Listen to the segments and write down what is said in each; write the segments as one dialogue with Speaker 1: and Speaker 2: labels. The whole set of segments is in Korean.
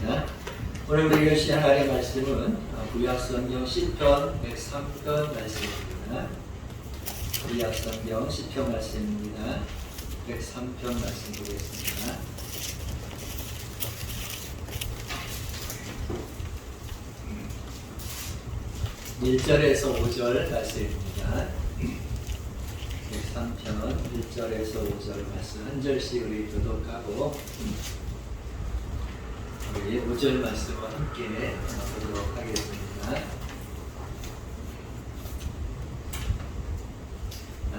Speaker 1: 하겠습니다. 오늘 우리가 시작할 하나님의 말씀은 구약성경 시편 103편 말씀입니다. 구약성경 시편 말씀입니다. 103편 말씀 보겠습니다. (1절에서 5절) 말씀입니다. 103편 1절에서 5절 말씀 한 절씩 우리 교독하고 우리 5절 말씀과 함께 보도록 하겠습니다.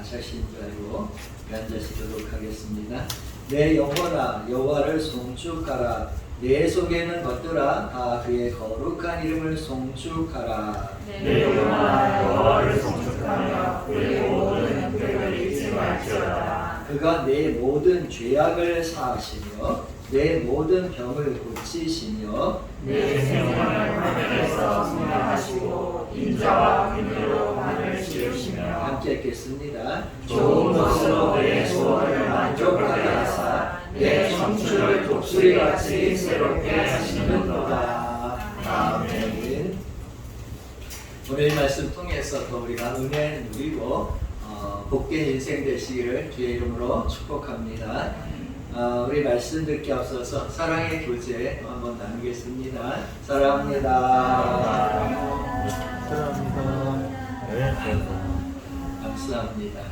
Speaker 1: 자신 줄 알고 한 절씩 교독하겠습니다. 내 영혼아 여호와를 송축하라. 내 속에 있는 것들아 다 그의 거룩한 이름을 송축하라.
Speaker 2: 내 영혼아 여호와를 송축하며 그의 모든 획을 잊지 말지어다.
Speaker 1: 그가 내 모든 죄악을 사하시며 내 모든 병을 고치시며
Speaker 2: 내 생명을 하늘에서 성량하시고 인자와 긍휼로 하늘을 지으시며
Speaker 1: 함께 읽겠습니다.
Speaker 2: 좋은 것으로 내 소원을 만족하게 하사 내 청춘을 독수리같이 새롭게 하시는도다. 아멘.
Speaker 1: 오늘 말씀 통해서 또 우리가 은혜 누리고 복된 인생 되시기를 주의 이름으로 축복합니다. 우리 말씀 듣기 앞서서 사랑의 교제 한번 나누겠습니다. 사랑합니다. 감사합니다.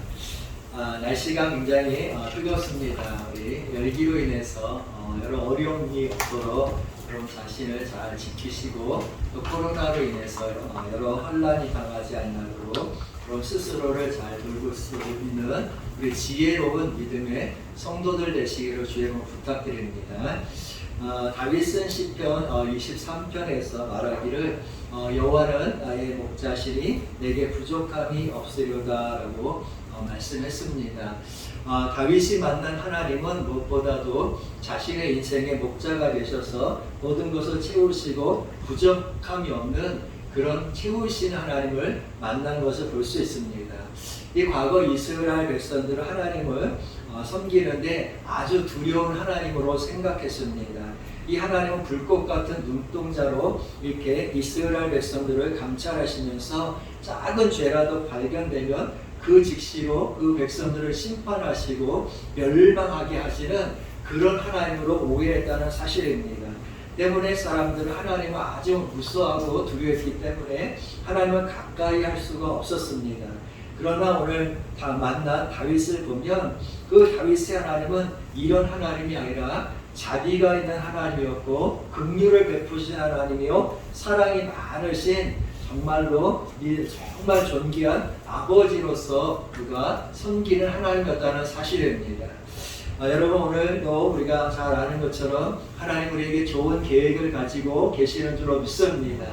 Speaker 1: 날씨가 굉장히 뜨겁습니다. 우리 열기로 인해서 여러 어려움이 없도록 여러분 자신을 잘 지키시고 또 코로나로 인해서 여러 혼란이 당하지 않도록 여러분 스스로를 잘 돌볼 수 있는 우리 지혜로운 믿음의 성도들 되시기를 주의 이름으로 부탁드립니다. 다윗은 시편 23편에서 말하기를 여호와는 나의 목자시니 내게 부족함이 없으려다라고 말씀했습니다. 다윗이 만난 하나님은 무엇보다도 자신의 인생의 목자가 되셔서 모든 것을 채우시고 부족함이 없는 그런 채우신 하나님을 만난 것을 볼 수 있습니다. 이 과거 이스라엘 백성들은 하나님을 섬기는데 아주 두려운 하나님으로 생각했습니다. 이 하나님은 불꽃 같은 눈동자로 이렇게 이스라엘 백성들을 감찰하시면서 작은 죄라도 발견되면 그 즉시로 그 백성들을 심판하시고 멸망하게 하시는 그런 하나님으로 오해했다는 사실입니다. 때문에 사람들은 하나님을 아주 무서워하고 두려워했기 때문에 하나님을 가까이 할 수가 없었습니다. 그러나 오늘 만난 다윗을 보면 그 다윗의 하나님은 이런 하나님이 아니라 자비가 있는 하나님이었고 긍휼을 베푸신 하나님이요 사랑이 많으신 정말 존귀한 아버지로서 그가 섬기는 하나님이었다는 사실입니다. 여러분 오늘도 우리가 잘 아는 것처럼 하나님 우리에게 좋은 계획을 가지고 계시는 줄로 믿습니다.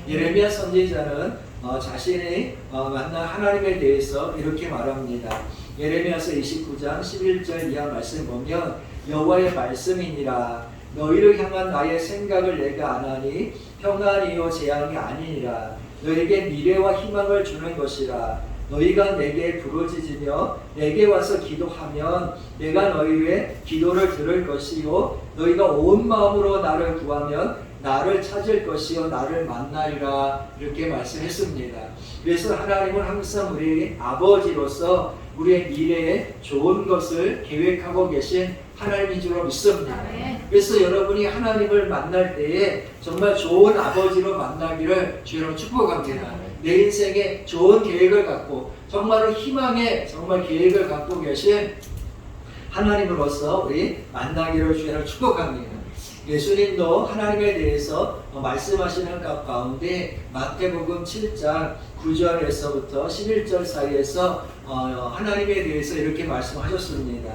Speaker 1: 예레미야 선지자는 자신이 만난 하나님에 대해서 이렇게 말합니다. 예레미야서 29장 11절 이하 말씀 보면 여호와의 말씀이니라 너희를 향한 나의 생각을 내가 아나니 평안이요 재앙이 아니니라 너에게 미래와 희망을 주는 것이라 너희가 내게 부르짖으며 내게 와서 기도하면 내가 너희 위해 기도를 들을 것이요 너희가 온 마음으로 나를 구하면 나를 찾을 것이요 나를 만나리라 이렇게 말씀했습니다. 그래서 하나님은 항상 우리 아버지로서 우리의 미래에 좋은 것을 계획하고 계신 하나님인 줄로 믿습니다. 그래서 여러분이 하나님을 만날 때에 정말 좋은 아버지로 만나기를 주로 축복합니다. 내 인생에 좋은 계획을 갖고 정말로 희망의 정말 계획을 갖고 계신 하나님으로서 우리 만나기를 주로 축복합니다. 예수님도 하나님에 대해서 말씀하시는 가운데 마태복음 7장 9절에서부터 11절 사이에서 하나님에 대해서 이렇게 말씀하셨습니다.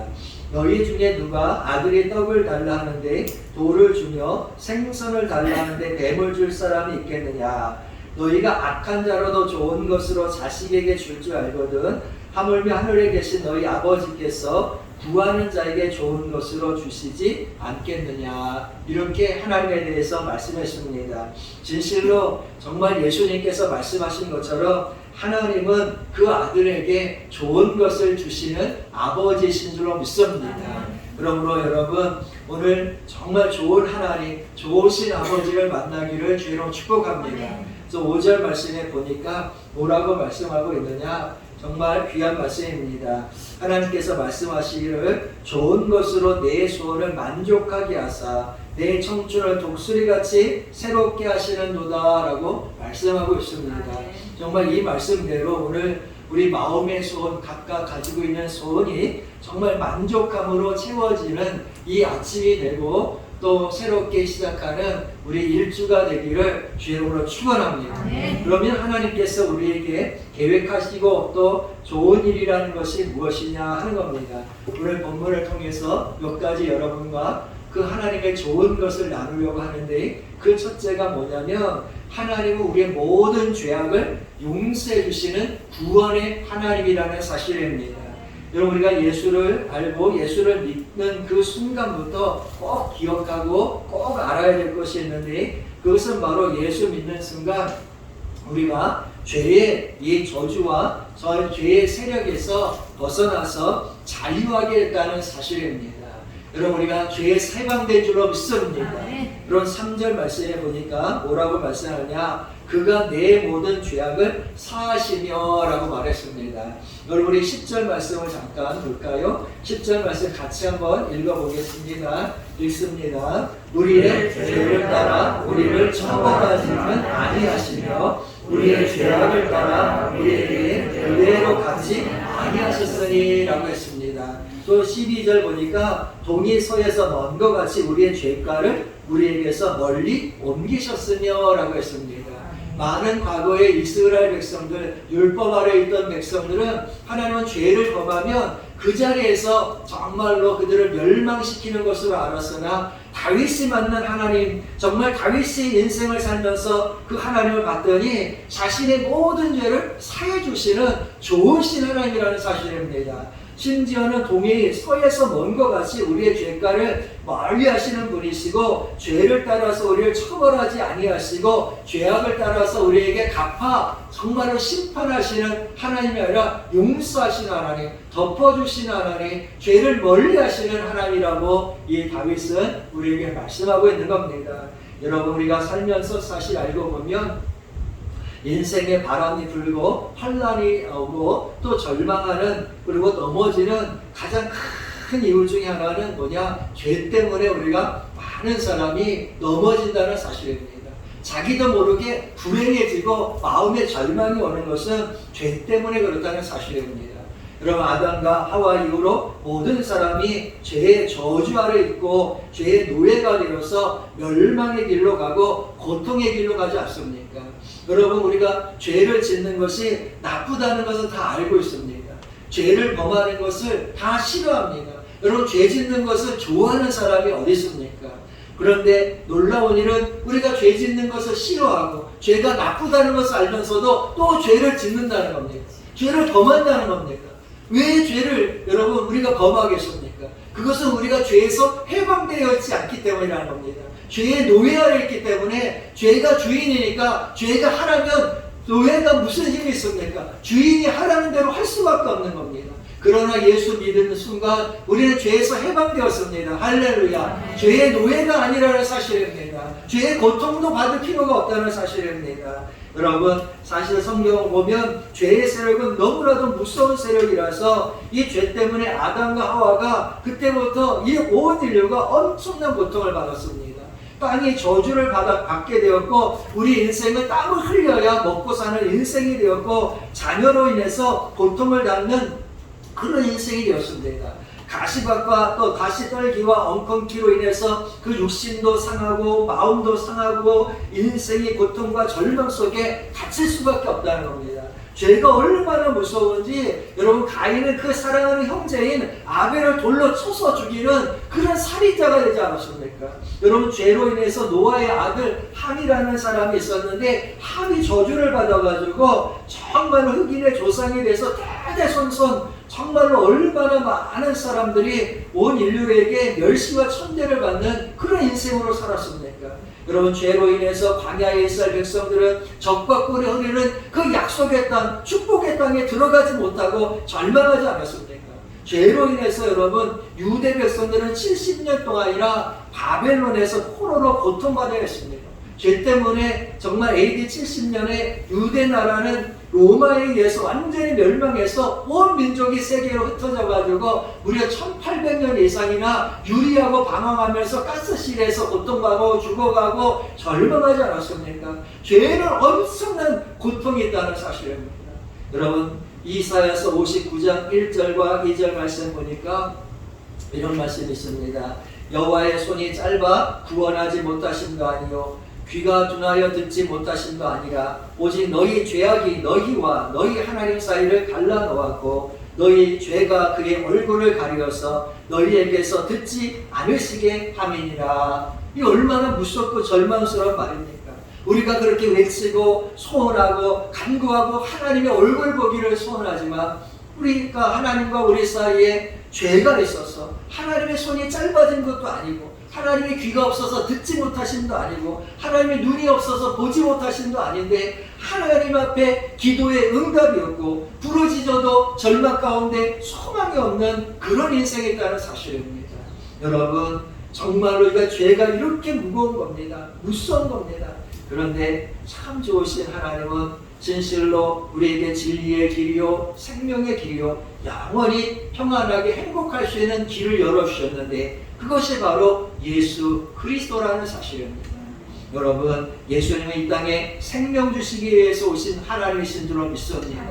Speaker 1: 너희 중에 누가 아들이 떡을 달라 하는데 돌을 주며 생선을 달라 하는데 뱀을 줄 사람이 있겠느냐. 너희가 악한 자로도 좋은 것으로 자식에게 줄 줄 알거든 하물며 하늘에 계신 너희 아버지께서 구하는 자에게 좋은 것으로 주시지 않겠느냐 이렇게 하나님에 대해서 말씀했습니다. 진실로 정말 예수님께서 말씀하신 것처럼 하나님은 그 아들에게 좋은 것을 주시는 아버지이신 줄로 믿습니다. 그러므로 여러분 오늘 정말 좋은 하나님, 좋으신 아버지를 만나기를 주로 축복합니다. 그래서 5절 말씀에 보니까 뭐라고 말씀하고 있느냐? 정말 귀한 말씀입니다. 하나님께서 말씀하시기를 좋은 것으로 내 소원을 만족하게 하사 내 청춘을 독수리같이 새롭게 하시는도다 라고 말씀하고 있습니다. 정말 이 말씀대로 오늘 우리 마음의 소원, 각각 가지고 있는 소원이 정말 만족함으로 채워지는 이 아침이 되고 또 새롭게 시작하는 우리 일주가 되기를 주의 이름으로 축원합니다. 그러면 하나님께서 우리에게 계획하시고 또 좋은 일이라는 것이 무엇이냐 하는 겁니다. 오늘 본문을 통해서 몇 가지 여러분과 그 하나님의 좋은 것을 나누려고 하는데 그 첫째가 뭐냐면 하나님은 우리의 모든 죄악을 용서해 주시는 구원의 하나님이라는 사실입니다. 여러분 우리가 예수를 알고 예수를 믿는 그 순간부터 꼭 기억하고 꼭 알아야 될 것이 있는데 그것은 바로 예수 믿는 순간 우리가 죄의 이 저주와 저 죄의 세력에서 벗어나서 자유하게 됐다는 사실입니다. 여러분 우리가 죄에 해방된 줄로 믿습니다. 그런 3절 말씀에 보니까 뭐라고 말씀하냐? 그가 내 모든 죄악을 사하시며 라고 말했습니다. 여러분 우리 10절 말씀을 잠깐 볼까요? 10절 말씀 같이 한번 읽어보겠습니다. 읽습니다. 우리의 죄를 따라 우리를 처벌하지는 아니하시며 우리의 죄악을 따라 우리에게 그대로 갚지 아니하셨으니 라고 했습니다. 또 12절 보니까 동이 서에서 먼 것 같이 우리의 죄가를 우리에게서 멀리 옮기셨으며 라고 했습니다. 많은 과거의 이스라엘 백성들, 율법 아래 있던 백성들은 하나님은 죄를 범하면 그 자리에서 정말로 그들을 멸망시키는 것으로 알았으나 다윗이 만난 하나님, 정말 다윗이 인생을 살면서 그 하나님을 봤더니 자신의 모든 죄를 사해 주시는 좋으신 하나님이라는 사실입니다. 심지어는 동이 서에서 먼 것 같이 우리의 죄가를 멀리 하시는 분이시고 죄를 따라서 우리를 처벌하지 아니하시고 죄악을 따라서 우리에게 갚아 정말로 심판하시는 하나님이 아니라 용서하시는 하나님, 덮어주시는 하나님, 죄를 멀리 하시는 하나님이라고 이 다윗은 우리에게 말씀하고 있는 겁니다. 여러분 우리가 살면서 사실 알고 보면 인생에 바람이 불고 환란이 오고 또 절망하는 그리고 넘어지는 가장 큰 이유 중에 하나는 뭐냐? 죄 때문에 우리가 많은 사람이 넘어진다는 사실입니다. 자기도 모르게 불행해지고 마음에 절망이 오는 것은 죄 때문에 그렇다는 사실입니다. 여러분 아담과 하와 이후로 모든 사람이 죄의 저주 아래 있고 죄의 노예가 되어서 멸망의 길로 가고 고통의 길로 가지 않습니까? 여러분 우리가 죄를 짓는 것이 나쁘다는 것은 다 알고 있습니다. 죄를 범하는 것을 다 싫어합니다. 여러분 죄 짓는 것을 좋아하는 사람이 어디 있습니까? 그런데 놀라운 일은 우리가 죄 짓는 것을 싫어하고 죄가 나쁘다는 것을 알면서도 또 죄를 짓는다는 겁니다. 죄를 범한다는 겁니다. 왜 죄를 여러분 우리가 범하겠습니까? 그것은 우리가 죄에서 해방되어 있지 않기 때문이라는 겁니다. 죄의 노예 아래 있기 때문에 죄가 주인이니까 죄가 하라면 노예가 무슨 힘이 있습니까? 주인이 하라는 대로 할 수밖에 없는 겁니다. 그러나 예수 믿는 순간 우리는 죄에서 해방되었습니다. 할렐루야. 죄의 노예가 아니라는 사실입니다. 죄의 고통도 받을 필요가 없다는 사실입니다. 여러분 사실 성경을 보면 죄의 세력은 너무나도 무서운 세력이라서 이 죄 때문에 아담과 하와가 그때부터 이 온 인류가 엄청난 고통을 받았습니다. 땅이 저주를 받게 되었고 우리 인생은 땀을 흘려야 먹고 사는 인생이 되었고 자녀로 인해서 고통을 받는 그런 인생이 되었습니다. 가시밭과 또 가시 떨기와 엉겅퀴로 인해서 그 육신도 상하고 마음도 상하고 인생의 고통과 절망 속에 갇힐 수밖에 없다는 겁니다. 죄가 얼마나 무서운지 여러분 가인은 그 사랑하는 형제인 아벨을 돌로 쳐서 죽이는 그런 살인자가 되지 않았습니까? 여러분 죄로 인해서 노아의 아들 함이라는 사람이 있었는데 함이 저주를 받아가지고 정말 흑인의 조상이 돼서 대대손손 정말로 얼마나 많은 사람들이 온 인류에게 멸시와 천대를 받는 그런 인생으로 살았습니까? 여러분 죄로 인해서 광야에 있을 백성들은 적과 꿀이 흐르는 그 약속의 땅, 축복의 땅에 들어가지 못하고 절망하지 않았습니까? 죄로 인해서 여러분 유대 백성들은 70년 동안이나 바벨론에서 포로로 고통받아야 했습니다. 죄 때문에 정말 AD 70년에 유대 나라는 로마에 의해서 완전히 멸망해서 온 민족이 세계로 흩어져 가지고 무려 1800년 이상이나 유리하고 방황하면서 가스실에서 고통받고 죽어가고 절망하지 않았습니까? 죄는 엄청난 고통이 있다는 사실입니다. 여러분 이사야서 59장 1절과 2절 말씀 보니까 이런 말씀이 있습니다. 여호와의 손이 짧아 구원하지 못하심도 아니요 귀가 둔하여 듣지 못하심도 아니라 오직 너희 죄악이 너희와 너희 하나님 사이를 갈라놓았고 너희 죄가 그의 얼굴을 가리어서 너희에게서 듣지 않으시게 함이니라. 이 얼마나 무섭고 절망스러운 말입니까? 우리가 그렇게 외치고 소원하고 간구하고 하나님의 얼굴 보기를 소원하지만 우리가 하나님과 우리 사이에 죄가 있어서 하나님의 손이 짧아진 것도 아니고 하나님의 귀가 없어서 듣지 못하심도 아니고 하나님의 눈이 없어서 보지 못하심도 아닌데 하나님 앞에 기도의 응답이 없고 부르짖어도 절망 가운데 소망이 없는 그런 인생이 있다는 사실입니다. 여러분 정말로 이거 죄가 이렇게 무거운 겁니다. 무서운 겁니다. 그런데 참 좋으신 하나님은 진실로 우리에게 진리의 길이요 생명의 길이요 영원히 평안하게 행복할 수 있는 길을 열어주셨는데 그것이 바로 예수 그리스도라는 사실입니다. 여러분 예수님은 이 땅에 생명 주시기 위해서 오신 하나님이신 줄로 믿습니다.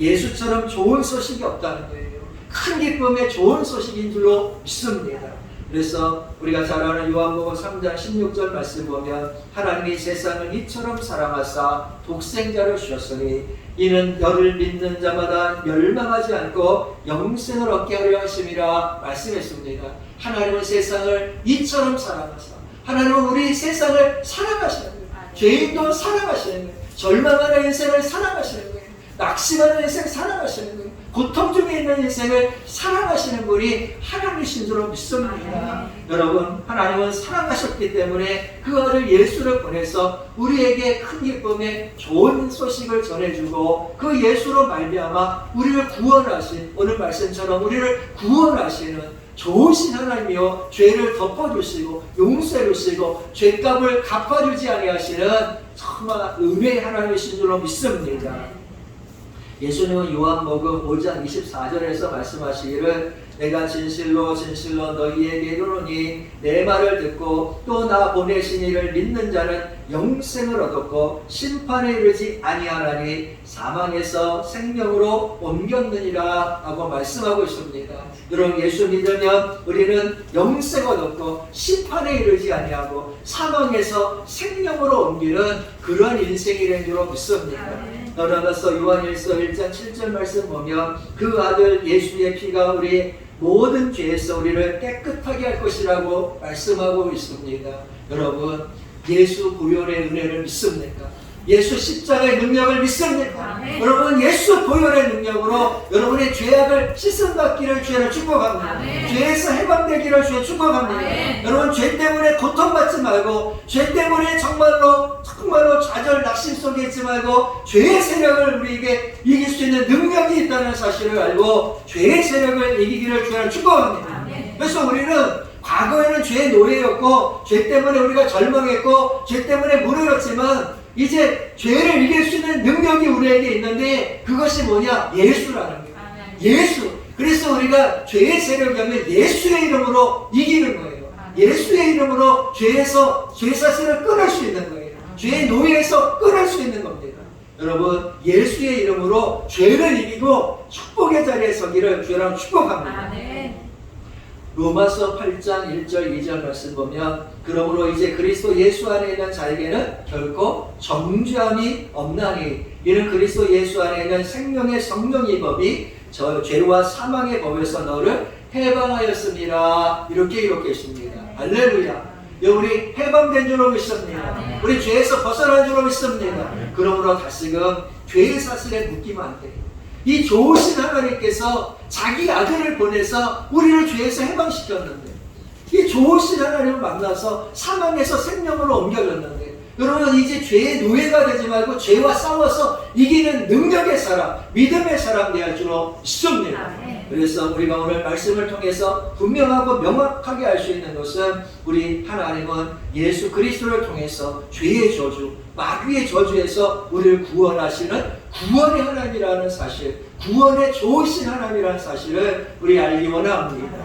Speaker 1: 예수처럼 좋은 소식이 없다는 거예요. 큰 기쁨의 좋은 소식인 줄로 믿습니다. 그래서 우리가 잘 아는 요한복음 3장 16절 말씀 보면 하나님이 세상을 이처럼 사랑하사 독생자를 주셨으니 이는 너를 믿는 자마다 멸망하지 않고 영생을 얻게 하려 하심이라 말씀했습니다. 하나님은 세상을 이처럼 사랑하사 하나님은 우리 세상을 사랑하시는 거예요. 죄인도 사랑하시는 거예요. 절망하는 인생을 사랑하시는 거예요. 낙심하는 인생 사랑하시는 거예요. 고통 중에 있는 인생을 사랑하시는 분이 하나님이신 줄로 믿습니다. 여러분 하나님은 사랑하셨기 때문에 그 아들 예수를 보내서 우리에게 큰 기쁨의 좋은 소식을 전해주고 그 예수로 말미암아 우리를 구원하신 오늘 말씀처럼 우리를 구원하시는 좋으신 하나님이요 죄를 덮어주시고 용서해주시고 죄값을 갚아주지 아니하시는 정말 은혜의 하나님이신 줄로 믿습니다. 예수님은 요한복음 5장 24절에서 말씀하시기를 내가 진실로 진실로 너희에게 이르노니 내 말을 듣고 또 나 보내신 이를 믿는 자는 영생을 얻었고 심판에 이르지 아니하나니 사망에서 생명으로 옮겼느니라 하고 말씀하고 있습니다. 여러분 예수 믿으면 우리는 영생을 얻었고 심판에 이르지 아니하고 사망에서 생명으로 옮기는 그런 인생이 된 줄로 믿습니다. 나아가서 요한일서 1장 7절 말씀 보면 그 아들 예수의 피가 우리 모든 죄에서 우리를 깨끗하게 할 것이라고 말씀하고 있습니다. 여러분 예수 보혈의 은혜를 믿습니까? 예수 십자가의 능력을 믿습니까? 여러분 예수 보혈의 능력으로 여러분의 죄악을 씻음받기를 주의를 축복합니다. 죄에서 해방되기를 주의 축복합니다. 여러분 죄 때문에 고통받지 말고 죄 때문에 정말로 좌절 낙심 속에 있지 말고 죄의 세력을 우리에게 이길 수 있는 능력이 있다는 사실을 알고 죄의 세력을 이기기를 주의를 축복합니다. 그래서 우리는 과거에는 죄의 노예였고 죄 때문에 우리가 절망했고 죄 때문에 무너졌지만 이제 죄를 이길 수 있는 능력이 우리에게 있는데 그것이 뭐냐? 예수라는 거예요. 예수. 그래서 우리가 죄의 세력이 오면 예수의 이름으로 이기는 거예요. 예수의 이름으로 죄 사슬을 끊을 수 있는 거예요. 죄의 노예에서 끊을 수 있는 겁니다. 여러분 예수의 이름으로 죄를 이기고 축복의 자리에 서기를 주여랑 축복합니다. 로마서 8장 1절 2절 말씀 보면 그러므로 이제 그리스도 예수 안에 있는 자에게는 결코 정죄함이 없나니 이는 그리스도 예수 안에 있는 생명의 성령의 법이 저 죄와 사망의 법에서 너를 해방하였습니다. 이렇게 있습니다. 할렐루야. 우리 해방된 줄로 믿습니다. 우리 죄에서 벗어난 줄로 믿습니다. 그러므로 다시금 죄의 사슬에 묶이면 안 돼요. 이 좋으신 하나님께서 자기 아들을 보내서 우리를 죄에서 해방시켰는데 이 좋으신 하나님을 만나서 사망에서 생명으로 옮겨졌는데 여러분 이제 죄의 노예가 되지 말고 죄와 싸워서 이기는 능력의 사람, 믿음의 사람 되어야 줄로 믿습니다. 그래서 우리가 오늘 말씀을 통해서 분명하고 명확하게 알 수 있는 것은 우리 하나님은 예수 그리스도를 통해서 죄의 저주, 마귀의 저주에서 우리를 구원하시는 구원의 하나님이라는 사실, 구원의 좋으신 하나님이라는 사실을 우리 알기 원합니다.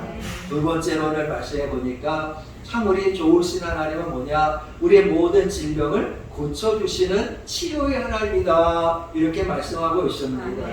Speaker 1: 두 번째로 오늘 말씀해 보니까 참 우리 좋으신 하나님은 뭐냐? 우리의 모든 질병을 고쳐주시는 치료의 하나님이다. 이렇게 말씀하고 있습니다.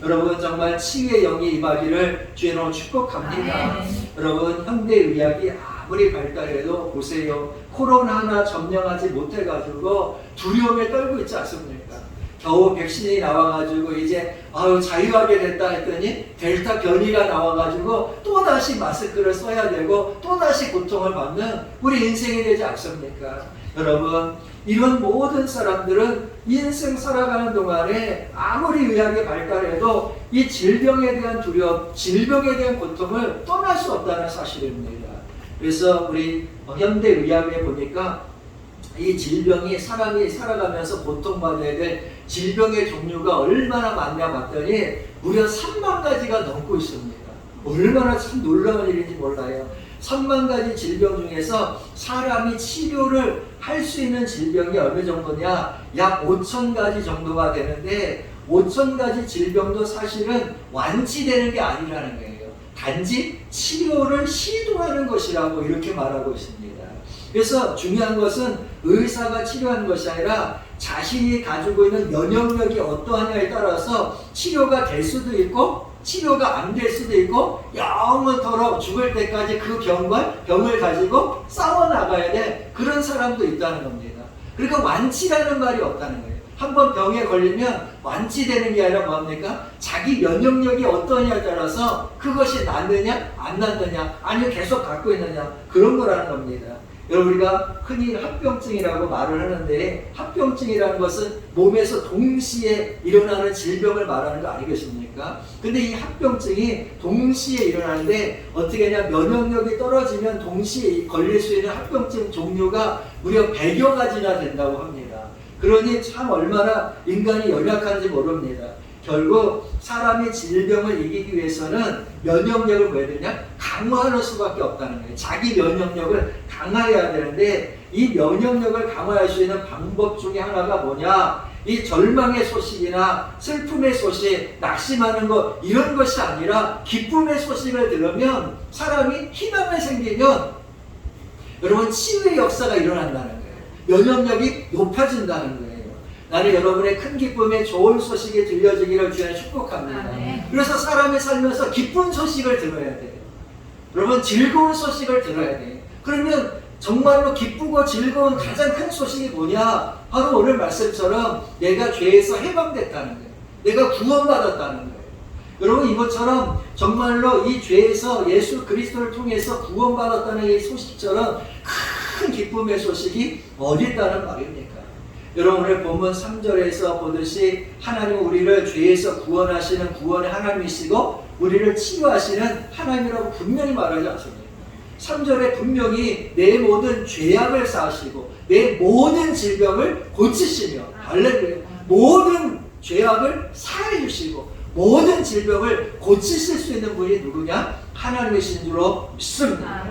Speaker 1: 여러분 정말 치유의 영이 임하기를 주의로 축복합니다. 여러분 현대의학이 아무리 발달해도 보세요. 코로나 하나 점령하지 못해가지고 두려움에 떨고 있지 않습니까? 겨우 백신이 나와가지고 이제 자유하게 됐다 했더니 델타 변이가 나와가지고 또다시 마스크를 써야 되고 또다시 고통을 받는 우리 인생이 되지 않습니까? 여러분 이런 모든 사람들은 인생 살아가는 동안에 아무리 의학이 발달해도 이 질병에 대한 두려움, 질병에 대한 고통을 떠날 수 없다는 사실입니다. 그래서 우리 현대의학에 보니까 이 질병이 사람이 살아가면서 고통받아야 될 질병의 종류가 얼마나 많냐 봤더니 무려 3만 가지가 넘고 있습니다. 얼마나 참 놀라운 일인지 몰라요. 3만 가지 질병 중에서 사람이 치료를 할 수 있는 질병이 어느 정도냐? 약 5천 가지 정도가 되는데 5천 가지 질병도 사실은 완치되는 게 아니라는 거예요. 단지 치료를 시도하는 것이라고 이렇게 말하고 있습니다. 그래서 중요한 것은 의사가 치료하는 것이 아니라 자신이 가지고 있는 면역력이 어떠하냐에 따라서 치료가 될 수도 있고 치료가 안 될 수도 있고 영원토록 죽을 때까지 그 병을 가지고 싸워나가야 돼. 그런 사람도 있다는 겁니다. 그러니까 완치라는 말이 없다는 거예요. 한번 병에 걸리면 완치되는 게 아니라 뭡니까? 자기 면역력이 어떠냐에 따라서 그것이 낫느냐 안 낫느냐 아니면 계속 갖고 있느냐 그런 거라는 겁니다. 여러분 우리가 흔히 합병증이라고 말을 하는데 합병증이라는 것은 몸에서 동시에 일어나는 질병을 말하는 거 아니겠습니까? 근데 이 합병증이 동시에 일어나는데 어떻게 하냐 면역력이 떨어지면 동시에 걸릴 수 있는 합병증 종류가 무려 100여 가지나 된다고 합니다. 그러니 참 얼마나 인간이 연약한지 모릅니다. 결국 사람이 질병을 이기기 위해서는 면역력을 뭐 해야 되냐? 강화하는 수밖에 없다는 거예요. 자기 면역력을 강화해야 되는데 이 면역력을 강화할 수 있는 방법 중에 하나가 뭐냐? 이 절망의 소식이나 슬픔의 소식, 낙심하는 것 이런 것이 아니라 기쁨의 소식을 들으면 사람이 희망이 생기면 여러분 치유의 역사가 일어난다는 거예요. 면역력이 높아진다는 거예요. 나는 여러분의 큰 기쁨에 좋은 소식이 들려지기를 주여 축복합니다. 그래서 사람이 살면서 기쁜 소식을 들어야 돼요. 여러분 즐거운 소식을 들어야 돼요. 그러면 정말로 기쁘고 즐거운 가장 큰 소식이 뭐냐? 바로 오늘 말씀처럼 내가 죄에서 해방됐다는 거예요. 내가 구원받았다는 거예요. 여러분 이것처럼 정말로 이 죄에서 예수 그리스도를 통해서 구원받았다는 이 소식처럼 큰 기쁨의 소식이 어디 있다는 말입니까? 여러분 오늘 본문 3절에서 보듯이 하나님은 우리를 죄에서 구원하시는 구원의 하나님이시고 우리를 치유하시는 하나님이라고 분명히 말하지 않습니까? 3절에 분명히 내 모든 죄악을 사하시고 내 모든 질병을 고치시며 할렐루야 모든 죄악을 사해 주시고 모든 질병을 고치실 수 있는 분이 누구냐? 하나님이신 줄로 믿습니다.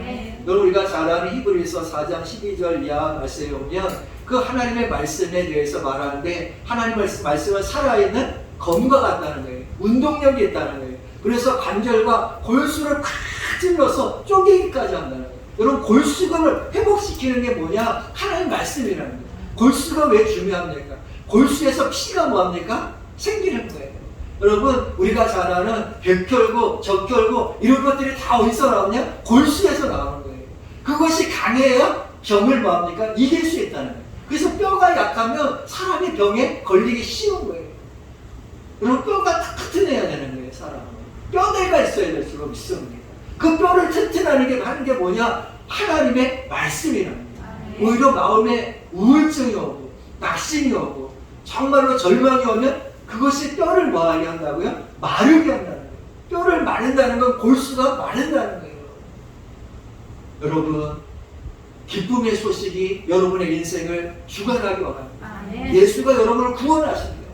Speaker 1: 여러분 우리가 잘 아는 히브리서 4장 12절 이하 말씀에 보면 그 하나님의 말씀에 대해서 말하는데 하나님의 말씀은 살아있는 검과 같다는 거예요. 운동력이 있다는 거예요. 그래서 관절과 골수를 팍 찔러서 쪼개기까지 한다는 거예요. 여러분 골수근을 회복시키는 게 뭐냐? 하나님 말씀이라는 거예요. 골수가 왜 중요합니까? 골수에서 피가 뭐합니까? 생기는 거예요. 여러분 우리가 잘 아는 백혈구, 적혈구 이런 것들이 다 어디서 나오냐? 골수에서 나오는 거예요. 그것이 강해야 병을 뭐합니까? 이길 수 있다는 거예요. 그래서 뼈가 약하면 사람이 병에 걸리기 쉬운 거예요. 여러분 뼈가 튼튼해야 되는 거예요. 사람은 뼈대가 있어야 될 줄로 믿습니다. 그 뼈를 튼튼하는 게 뭐냐? 하나님의 말씀이라는 거예요. 오히려 마음에 우울증이 오고 낙심이 오고 정말로 절망이 오면 그것이 뼈를 뭐하게 한다고요? 마르게 한다는 거예요. 뼈를 마른다는 건 골수가 마른다는 거예요. 여러분 기쁨의 소식이 여러분의 인생을 주관하기 원합니다. 예수가 여러분을 구원하십니다.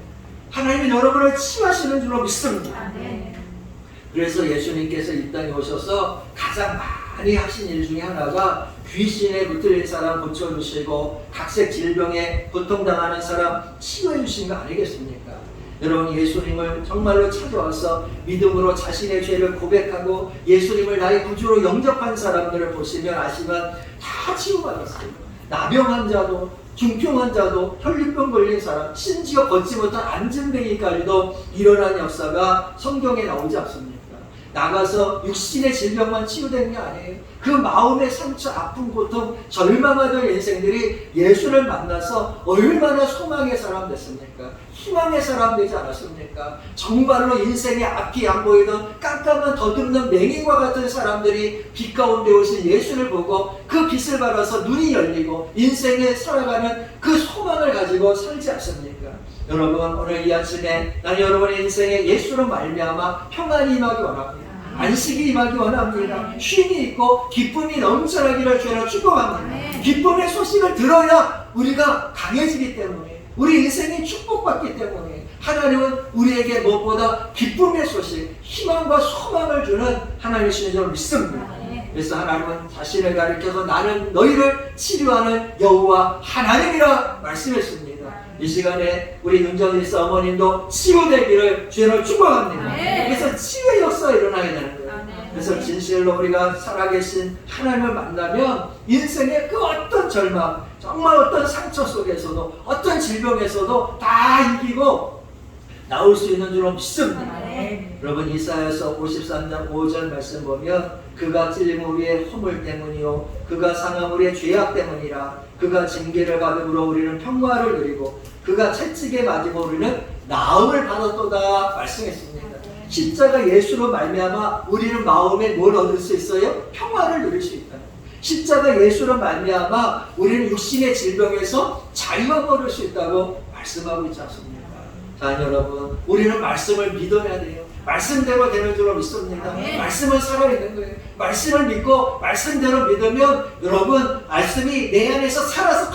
Speaker 1: 하나님이 여러분을 치유하시는 줄로 믿습니다. 그래서 예수님께서 이 땅에 오셔서 가장 많이 하신 일 중에 하나가 귀신에 붙들린 사람 고쳐주시고 각색 질병에 고통당하는 사람 치유해주신 거 아니겠습니까? 여러분, 예수님을 정말로 찾아와서 믿음으로 자신의 죄를 고백하고 예수님을 나의 구주로 영접한 사람들을 보시면 아시면 다 치유받았어요. 나병 환자도, 중풍 환자도, 혈류병 걸린 사람, 심지어 걷지 못한 안진뱅이까지도 일어난 역사가 성경에 나오지 않습니까? 나가서 육신의 질병만 치유된 게 아니에요. 그 마음의 상처, 아픔, 고통, 절망하던 인생들이 예수를 만나서 얼마나 소망의 사람 됐습니까? 희망의 사람 되지 않았습니까? 정말로 인생의 앞이 안 보이던 깜깜한 더듬는 맹인과 같은 사람들이 빛 가운데 오신 예수를 보고 그 빛을 받아서 눈이 열리고 인생에 살아가는 그 소망을 가지고 살지 않습니까? 여러분, 오늘 이 아침에 나는 여러분의 인생에 예수로 말미암아 평안이 임하기 원합니다. 안식이 임하기 원합니다. 쉼이 있고 기쁨이 넘쳐나기를 주로 축복합니다. 기쁨의 소식을 들어야 우리가 강해지기 때문에, 우리 인생이 축복받기 때문에 하나님은 우리에게 무엇보다 기쁨의 소식, 희망과 소망을 주는 하나님이신 줄 믿습니다. 그래서 하나님은 자신을 가리켜서 나는 너희를 치료하는 여호와 하나님이라 말씀했습니다. 이 시간에 우리 윤정희 어머님도 치유되기를 주로 축복합니다. 그래서 치유의 역사가 일어나게 되는 거예요. 그래서 진실로 우리가 살아계신 하나님을 만나면 인생의 그 어떤 절망, 정말 어떤 상처 속에서도, 어떤 질병에서도 다 이기고 나올 수 있는 줄로 믿습니다. 여러분, 이사야서 53장 5절 말씀 보면 그가 찔림 우리의 허물 때문이요 그가 상함 우리의 죄악 때문이라. 그가 징계를 받음으로 우리는 평화를 누리고 그가 채찍에 맞음으로 우리는 나음을 받았도다 말씀했습니다. 십자가 예수로 말미암아 우리는 마음에 뭘 얻을 수 있어요? 평화를 누릴 수 있다. 십자가 예수로 말미암아 우리는 육신의 질병에서 자유함을 얻을 수 있다고 말씀하고 있지 않습니까? 자, 여러분, 우리는 말씀을 믿어야 돼요. 말씀대로 되는 줄로 믿습니다. 말씀은 살아있는 거예요. 말씀을 믿고 말씀대로 믿으면 여러분, 말씀이 내 안에서 살아서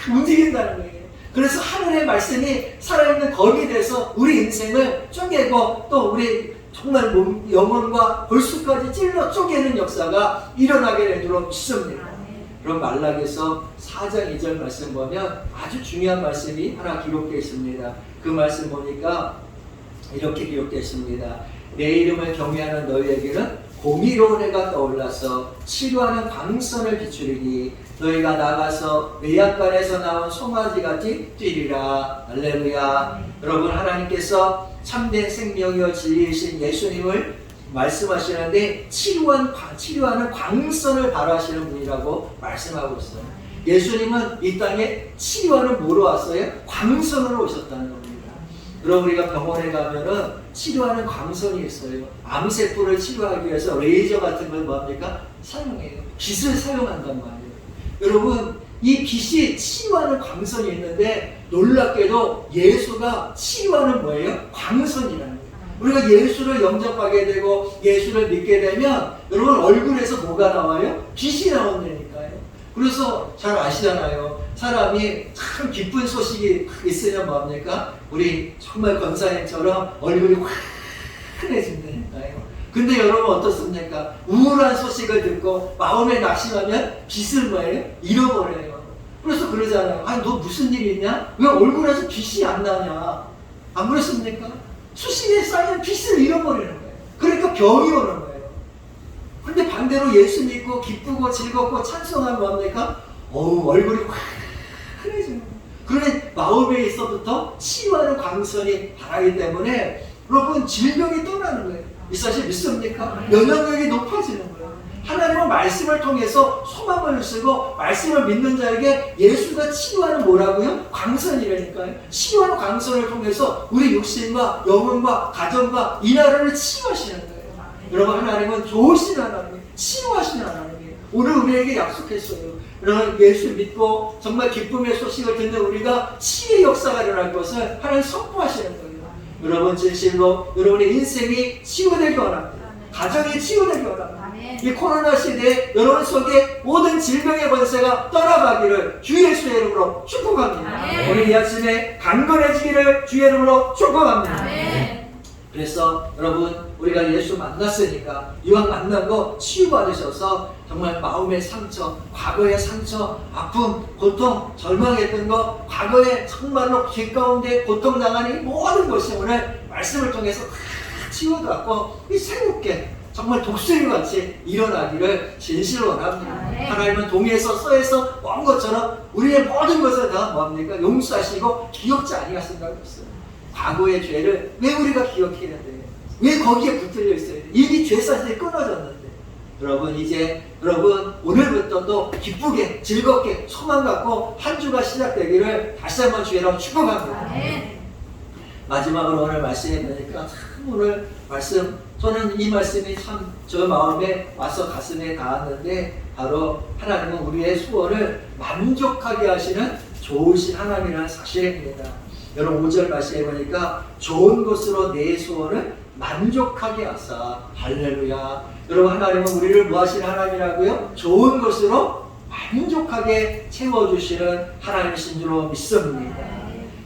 Speaker 1: 움직인다는 거예요. 그래서 하늘의 말씀이 살아있는 검이 돼서 우리 인생을 쪼개고 또 우리 정말 몸, 영혼과 골수까지 찔러 쪼개는 역사가 일어나게 될 줄로 믿습니다. 그럼 말라기서 4장 2절 말씀 보면 아주 중요한 말씀이 하나 기록되어 있습니다. 그 말씀 보니까 이렇게 기록되어 있습니다. 내 이름을 경외하는 너희에게는 공의로운 해가 떠올라서 치료하는 광선을 비추리니 너희가 나가서 외양간에서 나온 송아지같이 뛰리라. 할렐루야. 여러분, 하나님께서 참된 생명이요 진리이신 예수님을 말씀하시는데 치료하는 광선을 발하시는 분이라고 말씀하고 있어요. 예수님은 이 땅에 치료하는 뭐로 왔어요? 광선으로 오셨다는 겁니다. 그럼 우리가 병원에 가면은 치료하는 광선이 있어요. 암세포를 치료하기 위해서 레이저 같은 걸 뭡니까? 사용해요. 빛을 사용한단 말이에요. 여러분, 이 빛이 치유하는 광선이 있는데 놀랍게도 예수가 치유하는 뭐예요? 광선이라는 거예요. 우리가 예수를 영접하게 되고 예수를 믿게 되면 여러분 얼굴에서 뭐가 나와요? 빛이 나온다니까요. 그래서 잘 아시잖아요. 사람이 참 기쁜 소식이 있으면 뭡니까? 우리 정말 권사님처럼 얼굴이 환해진다니까요. 근데 여러분 어떻습니까? 우울한 소식을 듣고 마음에 낙심하면 빛을 뭐예요? 잃어버려요. 그래서 그러잖아요. 아니, 너 무슨 일 있냐? 왜 얼굴에서 빛이 안 나냐? 안 그렇습니까? 수신에 쌓이는 빛을 잃어버리는 거예요. 그러니까 병이 오는 거예요. 근데 반대로 예수 믿고 기쁘고 즐겁고 찬송하면 뭡니까? 얼굴이 환해지는 거예요. 그러니 마음에 있어부터 치유하는 광선이 바라기 때문에 여러분 질병이 떠나는 거예요. 이 사실 믿습니까? 면역력이 높아지는 거예요. 하나님은 말씀을 통해서 소망을 주시고 말씀을 믿는 자에게 예수가 치유하는 뭐라고요? 광선이라니까요. 치유하는 광선을 통해서 우리 육신과 영혼과 가정과 이 나라를 치유하시는 거예요. 여러분, 하나님은 좋으신 하나님, 치유하시는 하나님이에요. 오늘 우리에게 약속했어요. 여러분, 예수 믿고 정말 기쁨의 소식을 듣는 우리가 치유의 역사가 일어날 것을 하나님 선포하시는 거예요. 여러분, 진실로 여러분의 인생이 치유되기 원합니다. 가정이 치유되기 원합니다. 이 코로나 시대에 여러분 속에 모든 질병의 권세가 떠나가기를 주 예수의 이름으로 축복합니다. 오늘 이 아침에 강건해지기를 주의 이름으로 축복합니다. 그래서 여러분 우리가 예수 만났으니까 이왕 만난 거 치유받으셔서 정말 마음의 상처, 과거의 상처, 아픔, 고통, 절망했던 거, 과거에 정말로 길 가운데 고통당하는 이 모든 것이 오늘 말씀을 통해서 다 치유받고 이 새롭게 정말 독수리같이 일어나기를 진실로 원합니다. 하나님은 동에서 서에서 먼 것처럼 우리의 모든 것을 다 뭡니까? 용서하시고 기억지 아니하신다고 했어요. 과거의 죄를 왜 우리가 기억해야 돼요? 왜 거기에 붙들려 있어야 돼요? 이미 죄사실이 끊어졌는데 여러분 이제 여러분 오늘부터 또 기쁘게 즐겁게 소망 갖고 한 주가 시작되기를 다시 한번 주의로 축복합니다. 마지막으로 오늘 말씀해 보니까 참 오늘 말씀 저는 이 말씀이 참 저 마음에 와서 가슴에 닿았는데 바로 하나님은 우리의 소원을 만족하게 하시는 좋으신 하나님이라는 사실입니다. 여러분 5절 말씀해 보니까 좋은 것으로 내 소원을 만족하게 하사 할렐루야. 여러분 하나님은 우리를 뭐 하시는 하나님이라고요? 좋은 것으로 만족하게 채워주시는 하나님이신 줄로 믿습니다.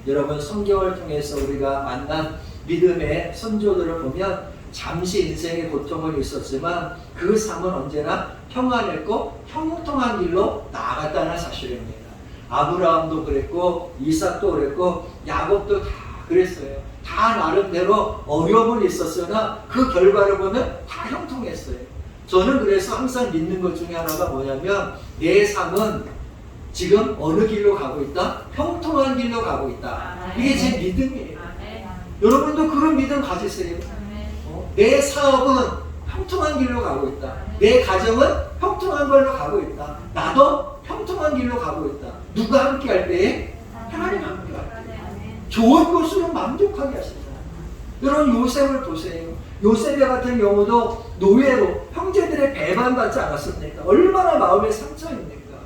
Speaker 1: 여러분 성경을 통해서 우리가 만난 믿음의 선조들을 보면 잠시 인생의 고통은 있었지만 그 삶은 언제나 평안했고 형통한 길로 나아갔다는 사실입니다. 아브라함도 그랬고 이삭도 그랬고 야곱도 다 그랬어요. 다 나름대로 어려움은 있었으나 그 결과를 보면 다 형통했어요. 저는 그래서 항상 믿는 것 중에 하나가 뭐냐면 내 삶은 지금 어느 길로 가고 있다? 형통한 길로 가고 있다. 이게 제 믿음이에요. 여러분도 그런 믿음 가지세요. 내 사업은 형통한 길로 가고 있다. 내 가정은 형통한 걸로 가고 있다. 나도 형통한 길로 가고 있다. 누가 함께 할 때에? 하나님 함께 할 때에. 좋은 것으로 만족하게 하신다. 여러분 요셉을 보세요. 요셉의 같은 경우도 노예로 형제들의 배반받지 않았습니까? 얼마나 마음의 상처입니까?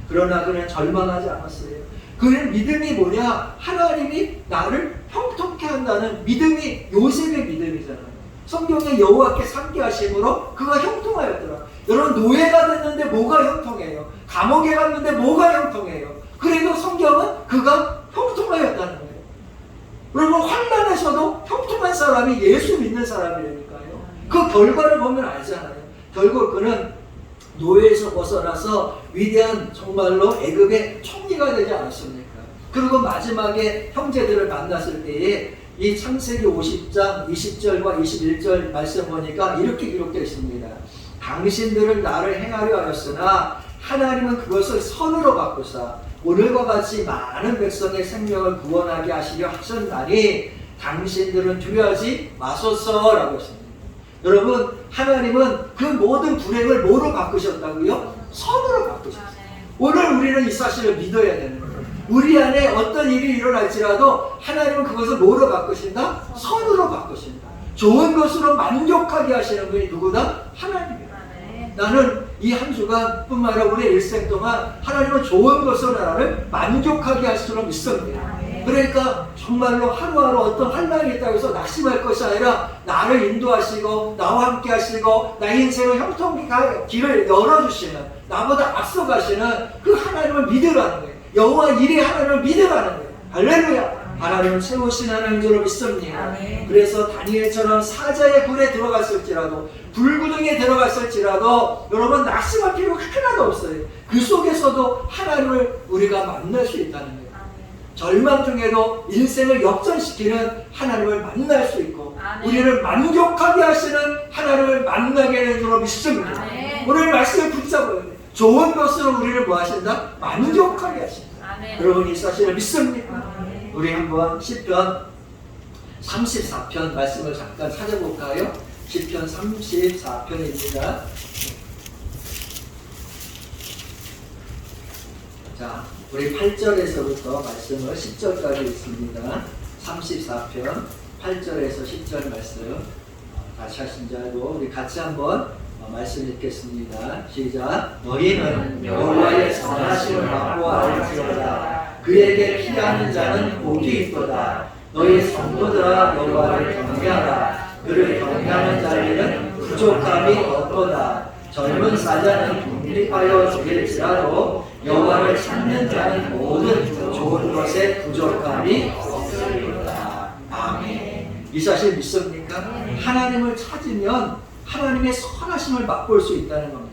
Speaker 1: 그러나 그는 절망하지 않았어요. 그의 믿음이 뭐냐? 하나님이 나를 형통케 한다는 믿음이 요셉의 믿음이잖아요. 성경에 여호와께서 함께 하심으로 그가 형통하였더라. 여러분 노예가 됐는데 뭐가 형통해요? 감옥에 갔는데 뭐가 형통해요? 그래도 성경은 그가 형통하였다는 거예요. 여러분 환난에서도 형통한 사람이 예수 믿는 사람이라니까요. 그 결과를 보면 알잖아요. 결국 그는 노예에서 벗어나서 위대한 정말로 애굽의 총리가 되지 않았습니까? 그리고 마지막에 형제들을 만났을 때에 이 창세기 50장 20절과 21절 말씀 보니까 이렇게 기록되어 있습니다. 당신들은 나를 행하려 하였으나 하나님은 그것을 선으로 바꾸사 오늘과 같이 많은 백성의 생명을 구원하게 하시려 하셨나니 당신들은 두려워하지 마소서라고 했습니다. 여러분 하나님은 그 모든 불행을 뭐로 바꾸셨다고요? 선으로 바꾸셨어요. 오늘 우리는 이 사실을 믿어야 되는 거예요. 우리 안에 어떤 일이 일어날지라도 하나님은 그것을 뭐로 바꾸신다? 선으로 바꾸신다. 좋은 것으로 만족하게 하시는 분이 누구다? 하나님이에요. 나는 이 한 주간 뿐만 아니라 우리 일생 동안 하나님은 좋은 것으로 나를 만족하게 할 수록 믿습니다. 그러니까 정말로 하루하루 어떤 환난이 있다고 해서 낙심할 것이 아니라 나를 인도하시고 나와 함께 하시고 나의 인생을 형통하게 길을 열어주시는 나보다 앞서가시는 그 하나님을 믿으라는 거예요. 여호와 일의 하나님을 믿으라는 거예요. 할렐루야. 하나님을 채우신 하나님인 줄 믿습니다. 그래서 다니엘처럼 사자의 굴에 들어갔을지라도 불구덩이에 들어갔을지라도 여러분 낙심할 필요가 하나도 없어요. 그 속에서도 하나님을 우리가 만날 수 있다는 거예요. 절망 중에도 인생을 역전시키는 하나님을 만날 수 있고 우리를 만족하게 하시는 하나님을 만나게 되는 줄 믿습니다. 오늘 말씀을 붙잡아야 돼요. 좋은 것으로 우리를 뭐 하신다? 만족하게 하신다. 여러분 이 사실을 믿습니까? 우리 한번 시편 34편 말씀을 잠깐 찾아볼까요? 시편 34편입니다. 자, 우리 8절에서부터 말씀을 10절까지 있습니다. 34편 8절에서 10절 말씀 다시 하신 줄 알고 우리 같이 한번 말씀 읽겠습니다. 시작. 너희는 여호와의 선하심을 맛보아 알지어다. 그에게 피하는 자는 복이 있도다. 너희 성도들아 여호와를 경외하라. 그를 경외하는 자에게는 부족함이 없도다. 젊은 사자는 궁핍하여 죽일지라도 여호와를 찾는 자는 모든 좋은 것에 부족함이 없으리로다. 아멘. 이 사실 믿습니까? 하나님을 찾으면 하나님의 선하심을 맛볼 수 있다는 겁니다.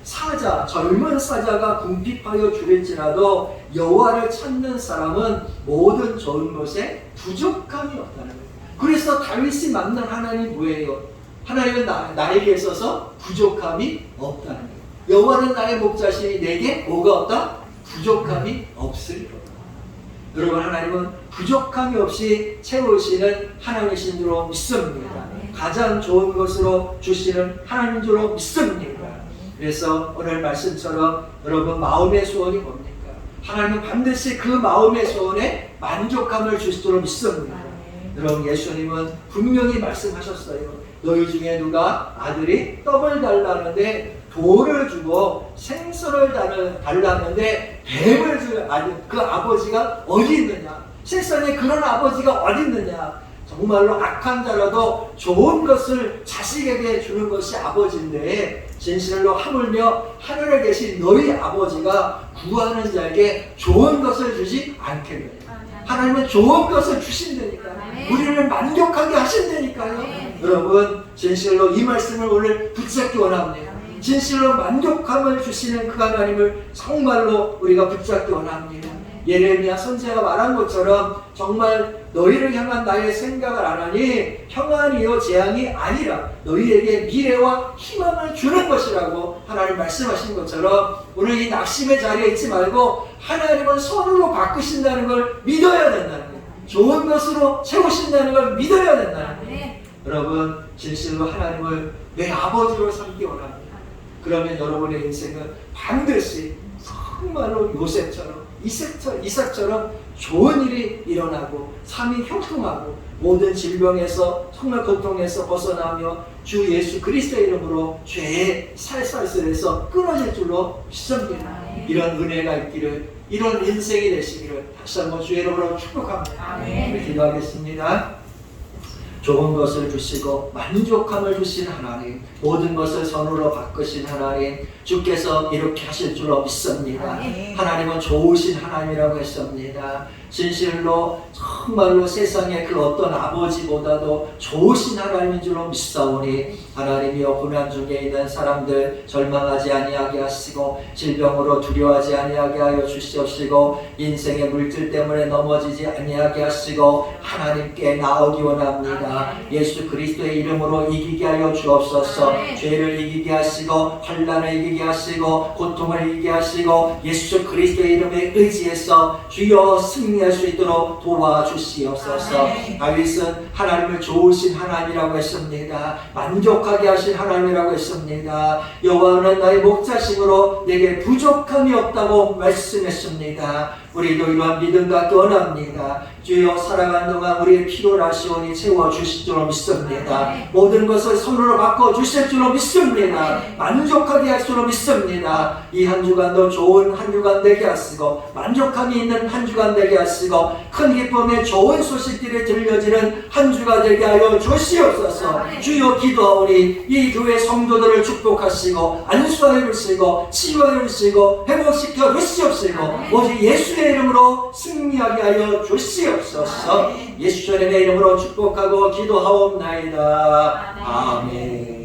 Speaker 1: 사자, 젊은 사자가 궁핍하여 죽을지라도 여호와를 찾는 사람은 모든 좋은 것에 부족함이 없다는 거예요. 그래서 다윗이 만난 하나님이 뭐예요? 하나님은 나에게 있어서 부족함이 없다는 거예요. 여호와는 나의 목자시니 내게 뭐가 없다? 부족함이 없으리로다. 여러분, 하나님은 부족함이 없이 채우시는 하나님이신 줄로 믿습니다. 가장 좋은 것으로 주시는 하나님인 줄로 믿습니다. 그래서 오늘 말씀처럼 여러분 마음의 소원이 뭡니까? 하나님은 반드시 그 마음의 소원에 만족함을 주실 줄로 믿습니다. 여러분, 예수님은 분명히 말씀하셨어요. 너희 중에 누가 아들이 떡을 달라는데 돌을 주고 생선을 달라는데 뱀을 줄 그 아버지가 어디 있느냐? 세상에 그런 아버지가 어디 있느냐? 정말로 악한 자라도 좋은 것을 자식에게 주는 것이 아버지인데 진실로 하물며 하늘에 계신 너희 아버지가 구하는 자에게 좋은 것을 주지 않겠느냐? 하나님은 좋은 것을 주신다니까요. 우리를 만족하게 하신다니까요. 여러분, 진실로 이 말씀을 오늘 붙잡기 원합니다. 진실로 만족함을 주시는 그 하나님을 정말로 우리가 붙잡기 원합니다. 예레미야 선지자가 말한 것처럼 정말 너희를 향한 나의 생각을 안 하니 평안이요 재앙이 아니라 너희에게 미래와 희망을 주는 것이라고 하나님 말씀하신 것처럼 오늘 이 낙심의 자리에 있지 말고 하나님은 선으로 바꾸신다는 걸 믿어야 된다는 거예요. 좋은 것으로 채우신다는 걸 믿어야 된다는 거예요. 여러분, 진실로 하나님을 내 아버지로 삼기 원합니다. 그러면 여러분의 인생은 반드시 정말로 요셉처럼 이삭처럼 좋은 일이 일어나고 삶이 형통하고 모든 질병에서 정말 고통에서 벗어나며 주 예수 그리스도의 이름으로 죄의 살살슬에서 끊어질 줄로 믿습니다. 이런 은혜가 있기를, 이런 인생이 되시기를 다시 한번 주의 이름으로 축복합니다. 우리 기도하겠습니다. 좋은 것을 주시고 만족함을 주신 하나님, 모든 것을 선으로 바꾸신 하나님, 주께서 이렇게 하실 줄로 믿습니다. 하나님은 좋으신 하나님이라고 했습니다. 진실로 정말로 세상의 그 어떤 아버지보다도 좋으신 하나님인 줄로 믿사오니 하나님이여, 고난 중에 있는 사람들 절망하지 아니하게 하시고 질병으로 두려워하지 아니하게 하여 주시옵시고 인생의 물질 때문에 넘어지지 아니하게 하시고 하나님께 나오기 원합니다. 예수 그리스도의 이름으로 이기게 하여 주옵소서. 죄를 이기게 하시고 환난을 이기게 하시고 고통을 이기게 하시고 예수 그리스도의 이름에 의지해서 주여 승리할 수 있도록 도와주시옵소서. 다윗은 하나님을 좋으신 하나님이라고 했습니다. 만족하게 하신 하나님이라고 했습니다. 여호와는 나의 목자심으로 내게 부족함이 없다고 말씀했습니다. 우리도 이러한 믿음 갖기 원합니다. 주여, 살아가는 동안 우리의 필요를 하시오니 채워주실 줄로 믿습니다. 모든 것을 선으로 바꿔주실 줄로 믿습니다. 만족하게 할 줄로 믿습니다. 이 한 주간도 좋은 한 주간 되게 하시고 만족함이 있는 한 주간 되게 하시고 큰 기쁨의 좋은 소식들이 들려지는 한 주가 되게 하여 주시옵소서. 주여, 기도하오니 이 교회 성도들을 축복하시고 안수하여 주시고 치유하여 주시고 회복시켜 주시옵시고 오직 예수의 이름으로 승리하게 하여 주시옵소서. 예수님의 이름으로 축복하고 기도하옵나이다. 아멘.